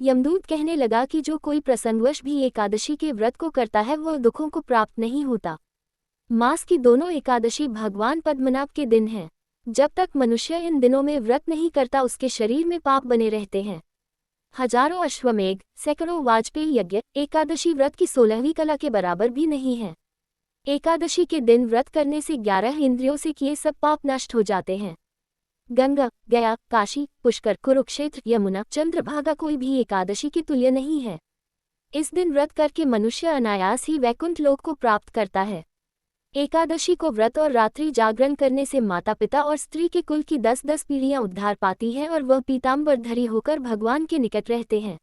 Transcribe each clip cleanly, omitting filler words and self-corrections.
यमदूत कहने लगा कि जो कोई प्रसंगवश भी एकादशी के व्रत को करता है वह दुखों को प्राप्त नहीं होता। मास की दोनों एकादशी भगवान पद्मनाभ के दिन हैं। जब तक मनुष्य इन दिनों में व्रत नहीं करता उसके शरीर में पाप बने रहते हैं। हजारों अश्वमेघ, सैकड़ों वाजपेयी यज्ञ एकादशी व्रत की 16वीं कला के बराबर भी नहीं है। एकादशी के दिन व्रत करने से 11 इंद्रियों से किए सब पाप नष्ट हो जाते हैं। गंगा, गया, काशी, पुष्कर, कुरुक्षेत्र, यमुना, चंद्रभागा कोई भी एकादशी के तुल्य नहीं है। इस दिन व्रत करके मनुष्य अनायास ही वैकुंठ लोक को प्राप्त करता है। एकादशी को व्रत और रात्रि जागरण करने से माता पिता और स्त्री के कुल की 10-10 पीढ़ियां उद्धार पाती हैं और वह पीताम्बरधारी होकर भगवान के निकट रहते हैं।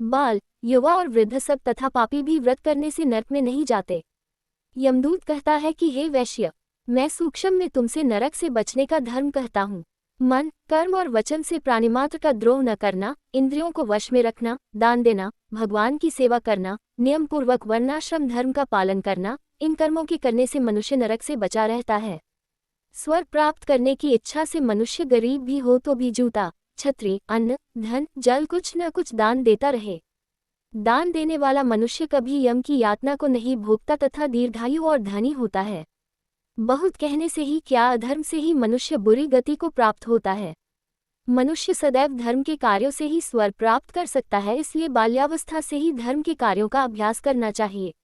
बाल, युवा और वृद्ध सब तथा पापी भी व्रत करने से नरक में नहीं जाते। यमदूत कहता है कि हे वैश्य, मैं सूक्ष्म में तुमसे नरक से बचने का धर्म कहता हूँ। मन, कर्म और वचन से प्राणिमात्र का द्रोह न करना, इंद्रियों को वश में रखना, दान देना, भगवान की सेवा करना, नियम पूर्वक वर्णाश्रम धर्म का पालन करना, इन कर्मों के करने से मनुष्य नरक से बचा रहता है। स्वर्ग प्राप्त करने की इच्छा से मनुष्य गरीब भी हो तो भी जूता, छत्री, अन्न, धन, जल कुछ न कुछ दान देता रहे। दान देने वाला मनुष्य कभी यम की यातना को नहीं भोगता तथा दीर्घायु और धनी होता है। बहुत कहने से ही क्या अधर्म से ही मनुष्य बुरी गति को प्राप्त होता है। मनुष्य सदैव धर्म के कार्यों से ही स्वर्ग प्राप्त कर सकता है, इसलिए बाल्यावस्था से ही धर्म के कार्यों का अभ्यास करना चाहिए।